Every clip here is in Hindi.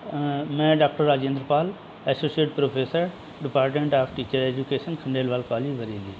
मैं doctor Rajendra Pal, associate professor, department of teacher education, Khandelwal college, Bareilly.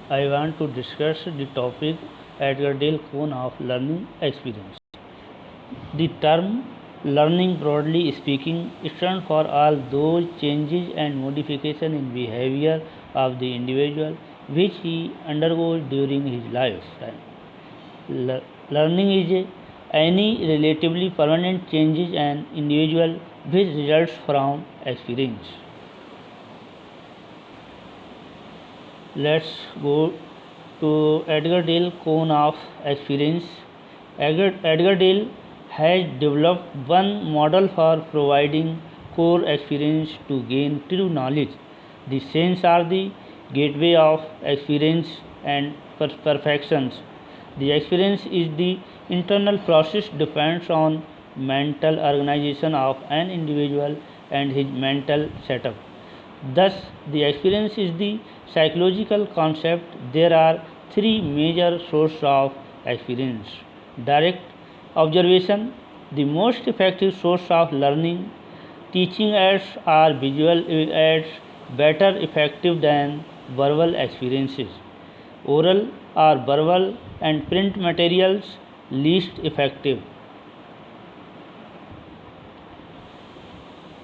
I want to discuss the topic Edgar Dale Cone of learning experience. The term learning, broadly speaking, stands for all those changes and modifications in behavior of the individual which he undergoes during his lifetime. Learning is any relatively permanent changes in individual which results from experience. Let's go to Edgar Dale Cone of experience. Edgar Dale has developed one model for providing core experience to gain true knowledge. The sense are the gateway of experience and perfections. The experience is the internal process depends on mental organization of an individual and his mental setup. Thus, the experience is the psychological concept. There are three major sources of experience. Direct observation, the most effective source of learning. Teaching aids or visual aids better effective than verbal experiences. Oral or verbal and print materials least effective.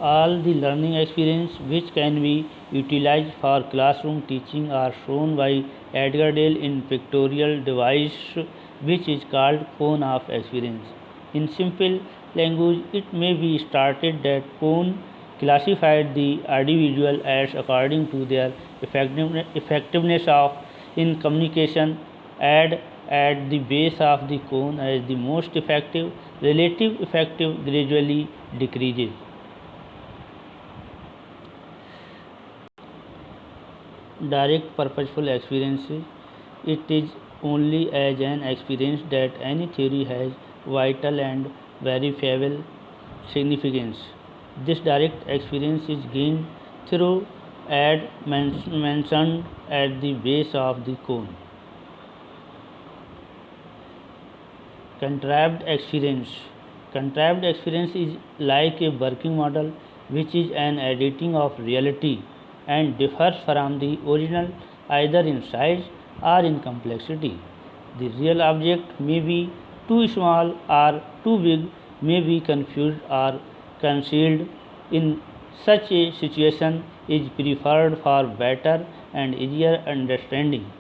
All the learning experience which can be utilized for classroom teaching are shown by Edgar Dale in pictorial device which is called cone of experience. In simple language, it may be stated that cone classified the audiovisual aids according to their effectiveness of in communication. Add at the base of the cone as the most effective. Relative effective gradually decreases. Direct purposeful experience, it is only as an experience that any theory has vital and verifiable significance. This direct experience is gained through ad mentioned at the base of the cone. Contrived experience. Contrived experience is like a working model which is an editing of reality and differs from the original either in size or in complexity. The real object may be too small or too big, may be confused or concealed. In such a situation is preferred for better and easier understanding.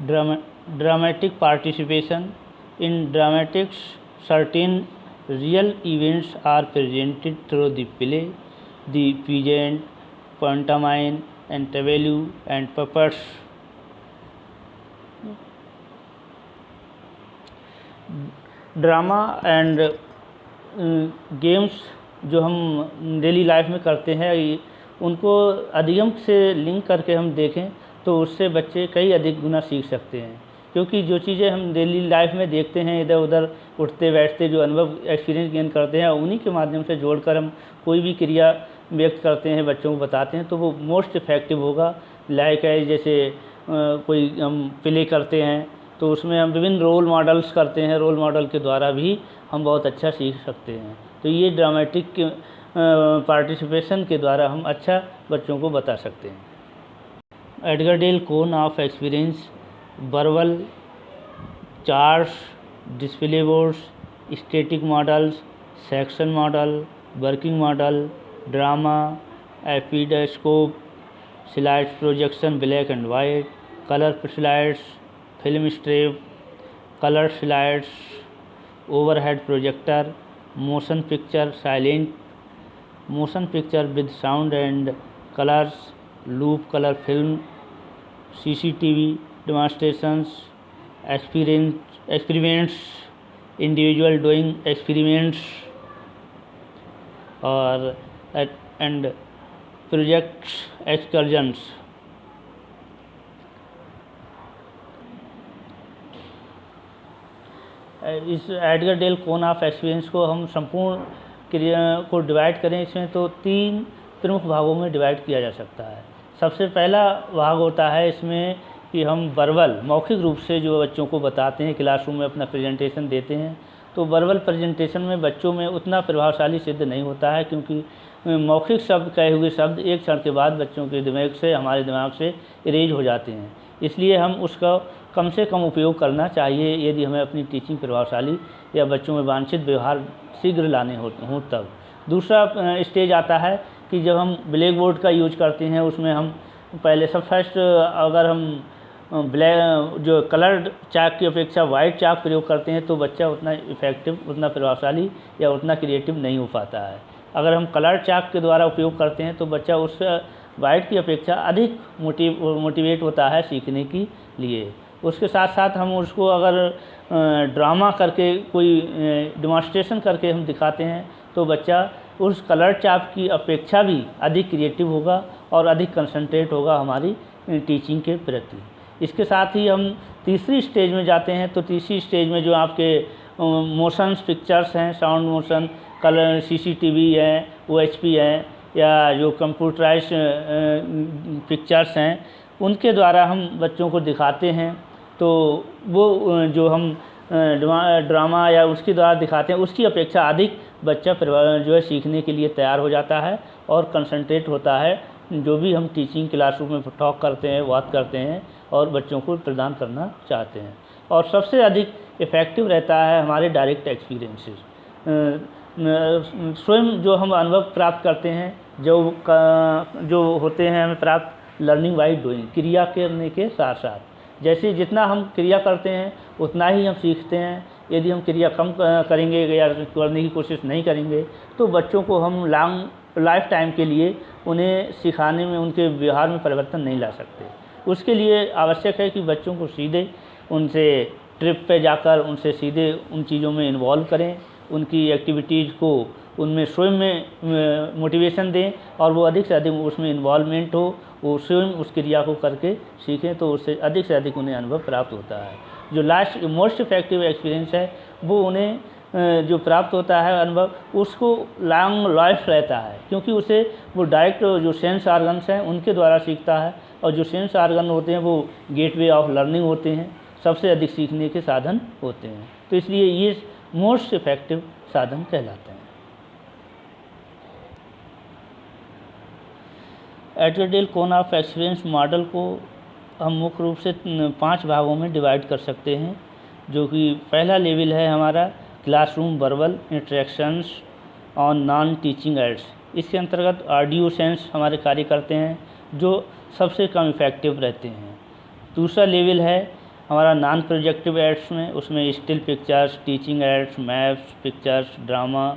Dramatic participation. In dramatics, certain real events are presented through the play, the pageant, pantomime, and tableau and puppets. Drama and games जो हम डेली लाइफ में करते हैं उनको अधिगम से लिंक करके हम देखें तो उससे बच्चे कई अधिक गुना सीख सकते हैं, क्योंकि जो चीज़ें हम डेली लाइफ में देखते हैं इधर उधर उठते बैठते जो अनुभव एक्सपीरियंस गेन करते हैं उन्हीं के माध्यम से जोड़कर हम कोई भी क्रिया व्यक्त करते हैं, बच्चों को बताते हैं तो वो मोस्ट इफ़ेक्टिव होगा। लाइक है जैसे कोई हम प्ले करते हैं तो उसमें हम विभिन्न रोल मॉडल्स करते हैं, रोल मॉडल के द्वारा भी हम बहुत अच्छा सीख सकते हैं। तो ये ड्रामेटिक पार्टिसिपेशन के द्वारा हम अच्छा बच्चों को बता सकते हैं। Edgar Dale cone of experience, verbal charts, display boards, static models, section model, working model, drama, epidiascope, slides projection black and white, colour slides, film strip, colour slides, overhead projector, motion picture, silent motion picture with sound and colours, loop colour film, CCTV demonstrations, experiments, individual doing experiments और एंड प्रोजेक्ट्स एक्सकर्जन्स। इस Edgar Dale cone of experience को हम संपूर्ण क्रिया को डिवाइड करें इसमें तो 3 प्रमुख भागों में डिवाइड किया जा सकता है। सबसे पहला भाग होता है इसमें कि हम वर्बल मौखिक रूप से जो बच्चों को बताते हैं, क्लासरूम में अपना प्रेजेंटेशन देते हैं, तो वर्बल प्रेजेंटेशन में बच्चों में उतना प्रभावशाली सिद्ध नहीं होता है, क्योंकि मौखिक शब्द, कहे हुए शब्द एक क्षण के बाद बच्चों के दिमाग से, हमारे दिमाग से इरेज हो जाते हैं। इसलिए हम उसका कम से कम उपयोग करना चाहिए यदि हमें अपनी टीचिंग प्रभावशाली या बच्चों में वांछित व्यवहार शीघ्र लाने हों तब। दूसरा स्टेज आता है कि जब हम ब्लैक बोर्ड का यूज करते हैं, उसमें हम पहले सब फर्स्ट अगर हम ब्लैक जो कलर्ड चाक की अपेक्षा वाइट चाक प्रयोग करते हैं तो बच्चा उतना इफ़ेक्टिव, उतना प्रभावशाली या उतना क्रिएटिव नहीं हो पाता है। अगर हम कलर्ड चाक के द्वारा उपयोग करते हैं तो बच्चा उस वाइट की अपेक्षा अधिक मोटिवेट होता है सीखने के लिए। उसके साथ साथ हम उसको अगर ड्रामा करके, कोई डेमोंस्ट्रेशन करके हम दिखाते हैं तो बच्चा उस कलर्ड चाक की अपेक्षा भी अधिक क्रिएटिव होगा और अधिक कंसंट्रेट होगा हमारी टीचिंग के प्रति। इसके साथ ही हम तीसरी स्टेज में जाते हैं, तो तीसरी स्टेज में जो आपके मोशंस पिक्चर्स हैं, साउंड मोशन, कलर, सीसीटीवी है, ओएचपी है, या जो कंप्यूटराइज पिक्चर्स हैं, उनके द्वारा हम बच्चों को दिखाते हैं। तो वो जो हम ड्रामा या उसके द्वारा दिखाते हैं, उसकी अपेक्षा अधिक बच्चा जो है सीखने के लिए तैयार हो जाता है और कंसंट्रेट होता है जो भी हम टीचिंग क्लासरूम में टॉक करते हैं, बात करते हैं और बच्चों को प्रदान करना चाहते हैं। और सबसे अधिक इफ़ेक्टिव रहता है हमारे डायरेक्ट एक्सपीरियंसेस, स्वयं जो हम अनुभव प्राप्त करते हैं, जो होते हैं हमें प्राप्त लर्निंग बाय डूइंग, क्रिया करने के साथ साथ। जैसे जितना हम क्रिया करते हैं उतना ही हम सीखते हैं। यदि हम क्रिया कम करेंगे या करने की कोशिश नहीं करेंगे तो बच्चों को हम लॉन्ग लाइफ टाइम के लिए उन्हें सिखाने में, उनके व्यवहार में परिवर्तन नहीं ला सकते। उसके लिए आवश्यक है कि बच्चों को सीधे उनसे ट्रिप पे जाकर उनसे सीधे उन चीज़ों में इन्वॉल्व करें, उनकी एक्टिविटीज़ को उनमें स्वयं में मोटिवेशन दें और वो अधिक से अधिक उसमें इन्वॉल्वमेंट हो, वो स्वयं उस क्रिया को करके सीखें, तो उससे अधिक उन्हें अनुभव प्राप्त होता है। जो लास्ट मोस्ट इफेक्टिव एक्सपीरियंस है वो उन्हें जो प्राप्त होता है अनुभव, उसको लॉन्ग लाइफ रहता है, क्योंकि उसे वो डायरेक्ट जो सेंस ऑर्गन्स हैं उनके द्वारा सीखता है, और जो सेंस ऑर्गन होते हैं वो गेटवे ऑफ लर्निंग होते हैं, सबसे अधिक सीखने के साधन होते हैं। तो इसलिए ये मोस्ट इफेक्टिव साधन कहलाते हैं। एटवर्डेल कोन ऑफ एक्सपीरियंस मॉडल को हम मुख्य रूप से 5 भागों में डिवाइड कर सकते हैं, जो कि पहला लेवल है हमारा classroom verbal interactions on non teaching ads. इसके अंतर्गत ऑडियो सेंस हमारे कार्य करते हैं जो सबसे कम इफ़ेक्टिव रहते हैं। दूसरा लेवल है हमारा नॉन प्रोजेक्टिव एड्स में, उसमें still pictures, teaching ads, maps, pictures, drama,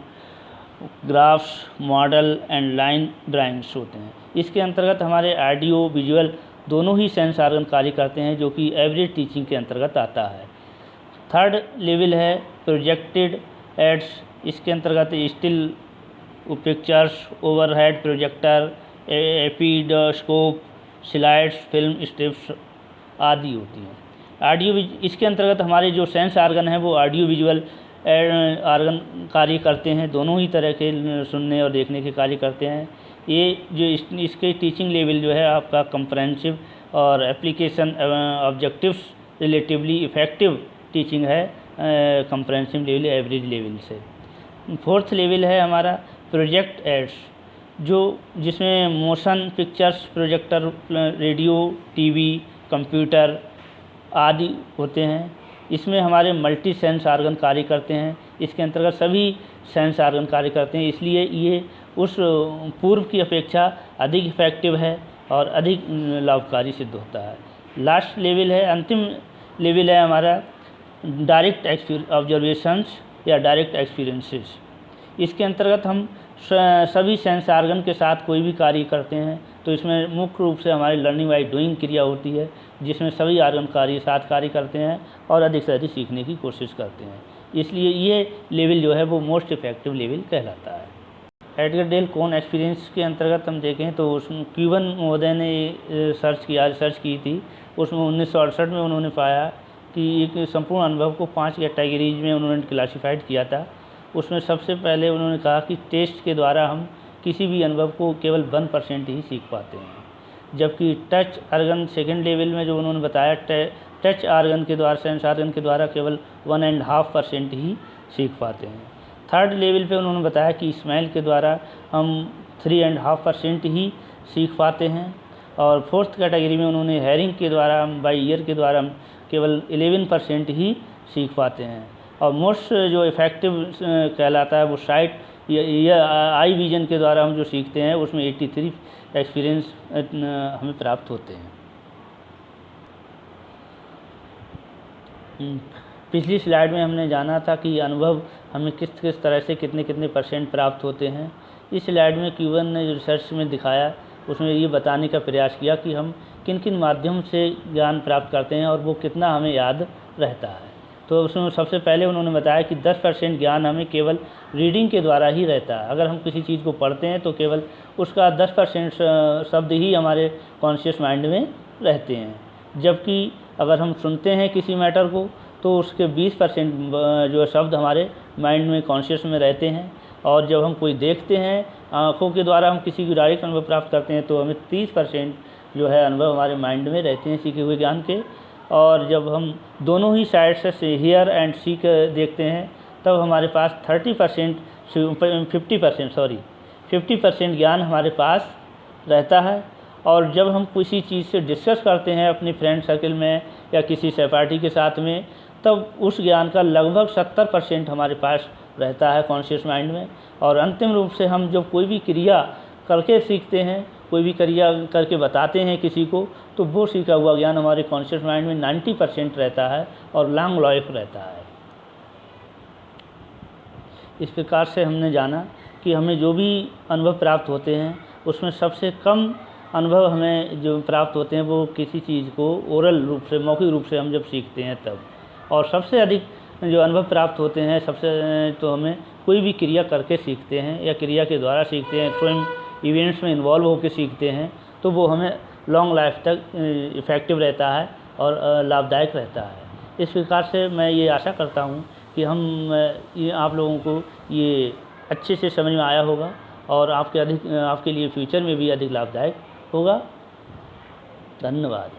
graphs, model and line drawings होते हैं। इसके अंतर्गत हमारे ऑडियो विजुअल दोनों ही सेंस ऑर्गन कार्य करते हैं, जो कि एवरेज टीचिंग के अंतर्गत आता है। थर्ड लेवल है प्रोजेक्टेड एड्स। इसके अंतर्गत still pictures, overhead projector, epidiascope, slides, film strips आदि होती हैं। ऑडियो इसके अंतर्गत हमारे जो सेंस ऑर्गन हैं वो ऑडियो विजुअल ऑर्गन कार्य करते हैं, दोनों ही तरह के सुनने और देखने के कार्य करते हैं। ये जो इसके टीचिंग लेवल जो है आपका कंप्रेहेंसिव और application objectives relatively effective teaching है कंप्रेहेंसिव लेवल, एवरेज लेवल से। फोर्थ लेवल है हमारा प्रोजेक्ट एड्स, जिसमें motion pictures, projector, radio, TV, computer आदि होते हैं। इसमें हमारे मल्टी सेंस ऑर्गन कार्य करते हैं। इसके अंतर्गत सभी सेंस ऑर्गन कार्य करते हैं, इसलिए ये उस पूर्व की अपेक्षा अधिक इफ़ेक्टिव है और अधिक लाभकारी सिद्ध होता है। लास्ट लेवल है, अंतिम लेवल है हमारा डायरेक्ट ऑब्जर्वेशंस या डायरेक्ट एक्सपीरियंसेस। इसके अंतर्गत हम सभी सेंस ऑर्गन के साथ कोई भी कार्य करते हैं तो इसमें मुख्य रूप से हमारी लर्निंग बाय डूइंग क्रिया होती है, जिसमें सभी ऑर्गन कार्य करते हैं और अधिक से अधिक सीखने की कोशिश करते हैं। इसलिए ये लेवल जो है वो मोस्ट इफेक्टिव लेवल कहलाता है। एटवर्डेल कोन एक्सपीरियंस के अंतर्गत हम देखें तो उसमें क्यूबन महोदय ने रिसर्च की थी। उसमें 1968 में उन्होंने पाया कि एक संपूर्ण अनुभव को 5 कैटेगरीज में उन्होंने क्लासीफाइड किया था। उसमें सबसे पहले उन्होंने कहा कि टेस्ट के द्वारा हम किसी भी अनुभव को केवल 1% ही सीख पाते हैं, जबकि टच ऑर्गन सेकेंड लेवल में जो उन्होंने बताया टच ऑर्गन के द्वारा, सेंस ऑर्गन के द्वारा केवल 1.5% ही सीख पाते हैं। थर्ड लेवल पे उन्होंने बताया कि स्माइल के द्वारा हम 3.5% ही सीख पाते हैं। और फोर्थ कैटेगरी में उन्होंने हेयरिंग के द्वारा हम बाई ईयर के द्वारा हम केवल 11% ही सीख पाते हैं। और मोस्ट जो इफ़ेक्टिव कहलाता है वो साइट या आई विजन के द्वारा हम जो सीखते हैं उसमें 83 एक्सपीरियंस हमें प्राप्त होते हैं। पिछली स्लाइड में हमने जाना था कि अनुभव हमें किस किस तरह से कितने कितने % प्राप्त होते हैं। इस स्लाइड में क्यूबन ने जो रिसर्च में दिखाया उसमें ये बताने का प्रयास किया कि हम किन किन माध्यम से ज्ञान प्राप्त करते हैं और वो कितना हमें याद रहता है। तो उसमें सबसे पहले उन्होंने बताया कि 10% ज्ञान हमें केवल रीडिंग के द्वारा ही रहता है। अगर हम किसी चीज़ को पढ़ते हैं तो केवल उसका 10% शब्द ही हमारे कॉन्शियस माइंड में रहते हैं, जबकि अगर हम सुनते हैं किसी मैटर को तो उसके 20% जो शब्द हमारे माइंड में कॉन्शियस में रहते हैं। और जब हम कोई देखते हैं आँखों के द्वारा हम किसी की डायरेक्ट अनुभव प्राप्त करते हैं तो हमें 30% जो है अनुभव हमारे माइंड में रहते हैं सीखे हुए ज्ञान के। और जब हम दोनों ही साइड से हियर एंड सी के देखते हैं तब हमारे पास 50% ज्ञान हमारे पास रहता है। और जब हम किसी चीज़ से डिस्कस करते हैं अपनी फ्रेंड सर्कल में या किसी सहपाठी के साथ में तब उस ज्ञान का लगभग 70% हमारे पास रहता है कॉन्शियस माइंड में। और अंतिम रूप से हम जब कोई भी क्रिया करके सीखते हैं, कोई भी क्रिया करके बताते हैं किसी को, तो वो सीखा हुआ ज्ञान हमारे कॉन्शियस माइंड में 90% रहता है और लॉन्ग लाइफ रहता है। इस प्रकार से हमने जाना कि हमें जो भी अनुभव प्राप्त होते हैं उसमें सबसे कम अनुभव हमें जो प्राप्त होते हैं वो किसी चीज़ को ओरल रूप से, मौखिक रूप से हम जब सीखते हैं तब। और सबसे अधिक जो अनुभव प्राप्त होते हैं सबसे तो हमें कोई भी क्रिया करके सीखते हैं या क्रिया के द्वारा सीखते हैं, स्वयं इवेंट्स में इन्वॉल्व होकर सीखते हैं, तो वो हमें लॉन्ग लाइफ तक इफ़ेक्टिव रहता है और लाभदायक रहता है। इस प्रकार से मैं ये आशा करता हूँ कि ये आप लोगों को ये अच्छे से समझ में आया होगा और आपके लिए फ्यूचर में भी अधिक लाभदायक होगा। धन्यवाद।